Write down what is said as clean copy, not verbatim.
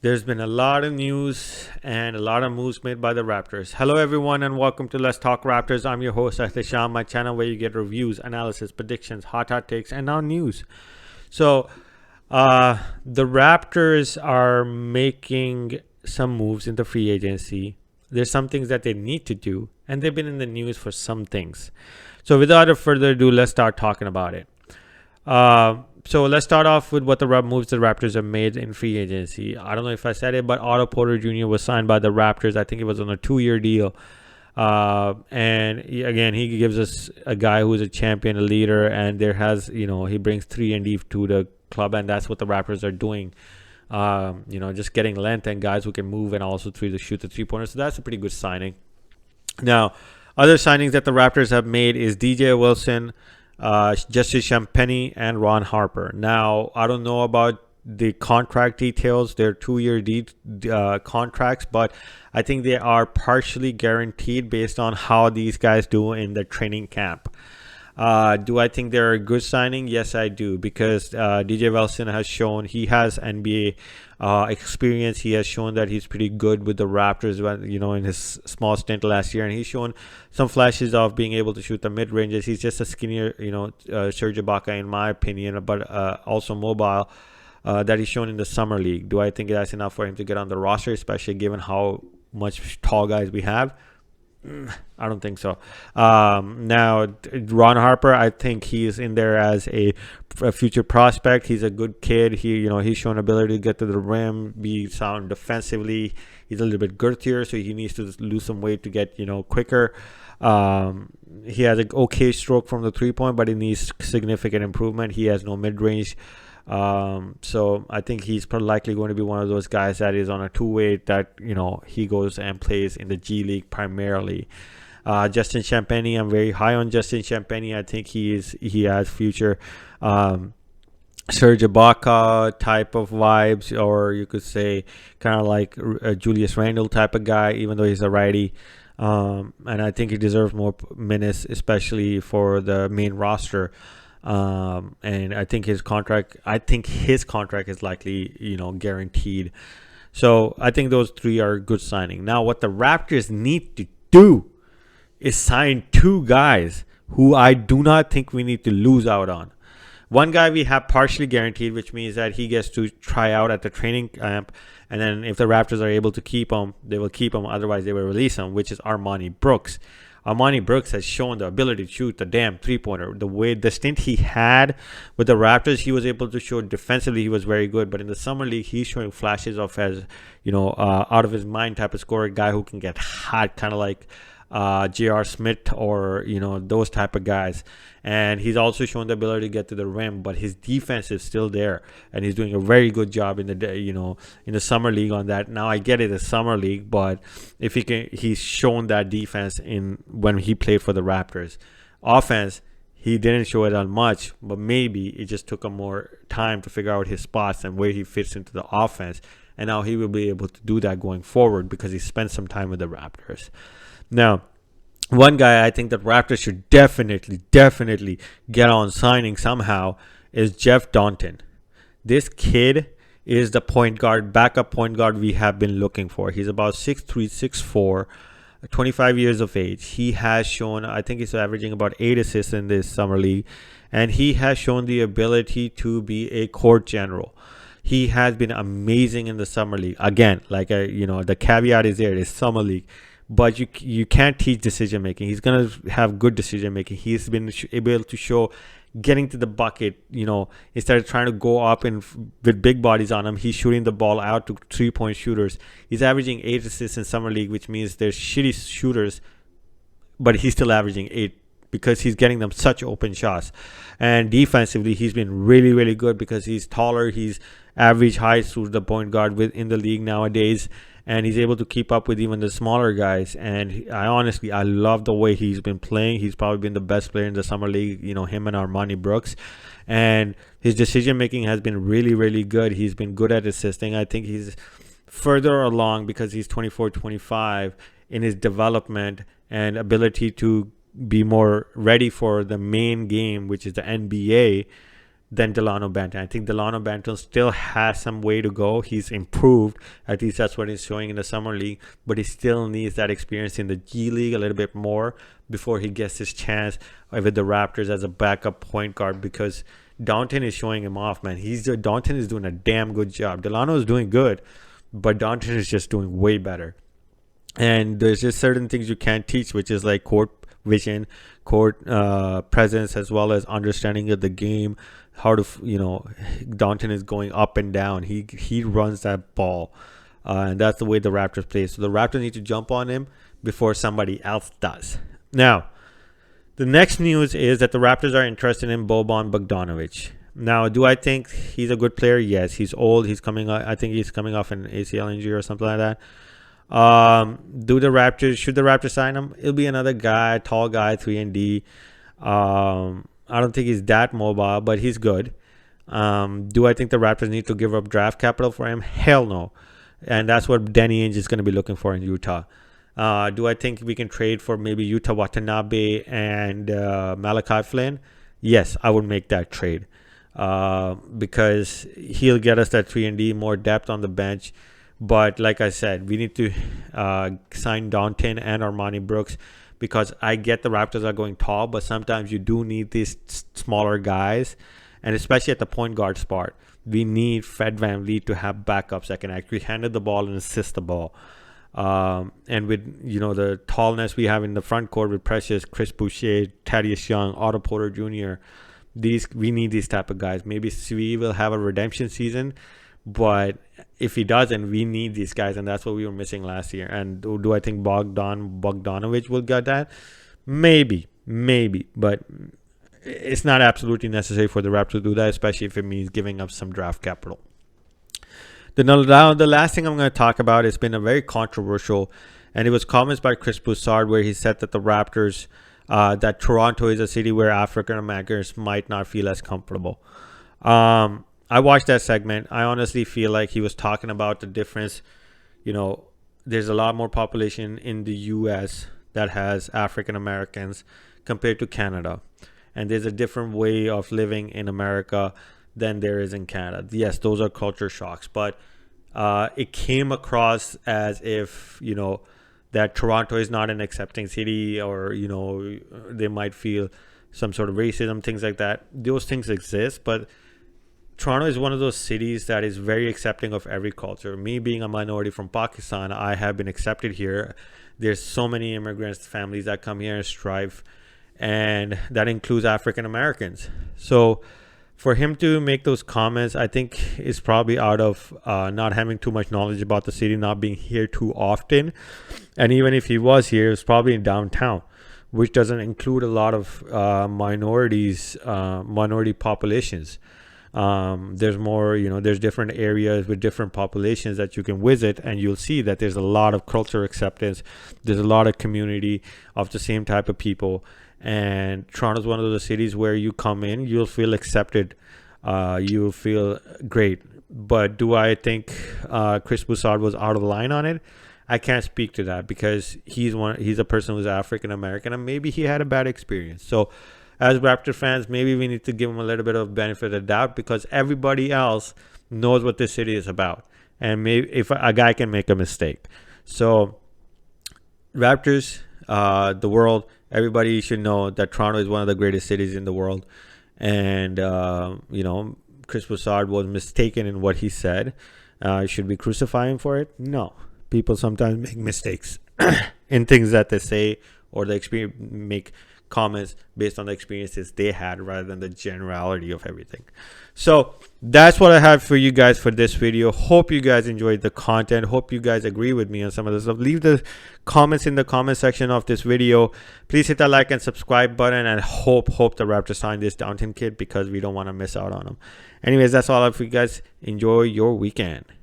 There's been a lot of news and a lot of moves made by the Raptors. Hello, everyone, and welcome to Let's Talk Raptors. I'm your host, Sham, my channel where you get reviews, analysis, predictions, hot takes, and now news. So, the Raptors are making some moves in the free agency. There's some things that they need to do, and they've been in the news for some things. So, without further ado, let's start talking about it. So let's start off with what the moves the Raptors have made in free agency. I don't know if I said it, but Otto Porter Jr. was signed by the Raptors. I think it was on a 2-year deal. And he gives us a guy who's a champion, a leader, and he brings 3-and-D to the club, and that's what the Raptors are doing. Just getting length and guys who can move and also shoot the three-pointer. So that's a pretty good signing. Now, other signings that the Raptors have made is DJ Wilson, Justice Champagnie, and Ron Harper. Now, I don't know about the contract details. They're 2-year contracts, but I think they are partially guaranteed based on how these guys do in the training camp. Do I think they're a good signing? Yes, I do, because DJ Wilson has shown he has NBA experience. He has shown that he's pretty good with the Raptors, in his small stint last year, and he's shown some flashes of being able to shoot the mid ranges. He's just a skinnier, Serge Ibaka in my opinion, but also mobile. That he's shown in the summer league. Do I think that's enough for him to get on the roster, especially given how much tall guys we have? I don't think so. Now, Ron Harper, I think he's in there as a future prospect. He's a good kid. He's shown ability to get to the rim, be sound defensively. He's a little bit girthier, so he needs to lose some weight to get quicker. He has an okay stroke from the 3-point, but he needs significant improvement. He has no mid-range. So I think he's likely going to be one of those guys that is on a two-way that he goes and plays in the G League primarily. Justin Champagnie, I'm very high on Justin Champagnie. I think he has future Serge Ibaka type of vibes, or you could say kind of like a Julius Randle type of guy, even though he's a righty. And I think he deserves more minutes, especially for the main roster. And I think his contract is likely, guaranteed. So I think those three are good signing. Now, what the Raptors need to do is sign 2 guys who I do not think we need to lose out on. One guy we have partially guaranteed, which means that he gets to try out at the training camp. And then if the Raptors are able to keep him, they will keep him. Otherwise, they will release him, which is Armani Brooks. Armani Brooks has shown the ability to shoot the damn three-pointer. The stint he had with the Raptors, he was able to show defensively he was very good. But in the summer league, he's showing flashes of out of his mind type of scorer, guy who can get hot, kind of like J.R. Smith or those type of guys. And he's also shown the ability to get to the rim, but his defense is still there, and he's doing a very good job in the summer league on that. Now I get it, a summer league, but he's shown that defense when he played for the Raptors. Offense, he didn't show it on much, but maybe it just took him more time to figure out his spots and where he fits into the offense. And now he will be able to do that going forward because he spent some time with the Raptors. Now, one guy I think that Raptors should definitely get on signing somehow is Jeff Donton. This kid is the backup point guard we have been looking for. He's about 6'3", 6'4", 25 years of age. He has shown, I think he's averaging about 8 assists in this summer league, and he has shown the ability to be a court general. He has been amazing in the summer league. Again, the caveat is there, it's summer league. But you can't teach decision making. He's gonna have good decision making. He's been able to show getting to the bucket. Instead of trying to go up with big bodies on him, he's shooting the ball out to 3-point shooters. He's averaging 8 assists in summer league, which means there's shitty shooters, but he's still averaging 8 because he's getting them such open shots. And defensively, he's been really good because he's taller. He's average height to the point guard in the league nowadays. And he's able to keep up with even the smaller guys. And I love the way he's been playing. He's probably been the best player in the summer league, him and Armani Brooks. And his decision-making has been really good. He's been good at assisting. I think he's further along because he's 24, 25 in his development and ability to be more ready for the main game, which is the NBA. than Delano Banton. I think Delano Banton still has some way to go. He's improved. At least that's what he's showing in the summer league. But he still needs that experience in the G League a little bit more before he gets his chance with the Raptors as a backup point guard, because Downton is showing him off, man. Downton is doing a damn good job. Delano is doing good, but Downton is just doing way better. And there's just certain things you can't teach, which is like court vision, court presence, as well as understanding of the game. How to, Downton is going up and down. He runs that ball, and that's the way the Raptors play. So the Raptors need to jump on him before somebody else does. Now, the next news is that the Raptors are interested in Boban Bogdanovic. Now, do I think he's a good player? Yes, he's old. I think he's coming off an ACL injury or something like that. Should the Raptors sign him? It'll be another guy, tall guy, 3-and-D. I don't think he's that mobile, but he's good. Do I think the Raptors need to give up draft capital for him? Hell no. And that's what Danny Ainge is going to be looking for in Utah. Do I think we can trade for maybe Yuta Watanabe and Malachi Flynn? Yes, I would make that trade, because he'll get us that 3-and-D, more depth on the bench. But like I said, we need to sign Downton and Armani Brooks, because I get the Raptors are going tall, but sometimes you do need these smaller guys, and especially at the point guard spot. We need Fred VanVleet to have backups that can actually handle the ball and assist the ball. And with the tallness we have in the front court with Precious, Chris Boucher, Thaddeus Young, Otto Porter Jr., we need these type of guys. Maybe Svi will have a redemption season, but if he doesn't, we need these guys, and that's what we were missing last year. And do I think Bogdanovic will get that? Maybe, but it's not absolutely necessary for the Raptors to do that, especially if it means giving up some draft capital. The last thing I'm going to talk about has been a very controversial, and it was comments by Chris Broussard where he said that the Raptors, that Toronto is a city where African Americans might not feel as comfortable. I watched that segment. I honestly feel like he was talking about the difference. There's a lot more population in the U.S. that has African Americans compared to Canada. And there's a different way of living in America than there is in Canada. Yes, those are culture shocks. But it came across as if, that Toronto is not an accepting city, or, they might feel some sort of racism, things like that. Those things exist, but Toronto is one of those cities that is very accepting of every culture. Me being a minority from Pakistan, I have been accepted here. There's so many immigrants, families that come here and strive, and that includes African Americans. So for him to make those comments, I think is probably out of not having too much knowledge about the city, not being here too often. And even if he was here, it's probably in downtown, which doesn't include a lot of minority populations. There's more, there's different areas with different populations that you can visit, and you'll see that there's a lot of cultural acceptance. There's a lot of community of the same type of people. And Toronto's one of those cities where you come in, you'll feel accepted. You'll feel great. But do I think Chris Broussard was out of line on it? I can't speak to that, because he's a person who's African American, and maybe he had a bad experience. So as Raptor fans, maybe we need to give him a little bit of benefit of doubt, because everybody else knows what this city is about. And maybe if a guy can make a mistake. So Raptors, the world, everybody should know that Toronto is one of the greatest cities in the world. And, Chris Broussard was mistaken in what he said. Should we crucify him for it? No. People sometimes make mistakes in things that they say, or they make comments based on the experiences they had rather than the generality of everything. So that's what I have for you guys for this video. Hope you guys enjoyed the content. Hope you guys agree with me on some of this stuff. Leave the comments in the comment section of this video. Please hit that like and subscribe button, and hope the Raptors sign this Downton kid, because we don't want to miss out on them. Anyways, that's all I have for you guys. Enjoy your weekend.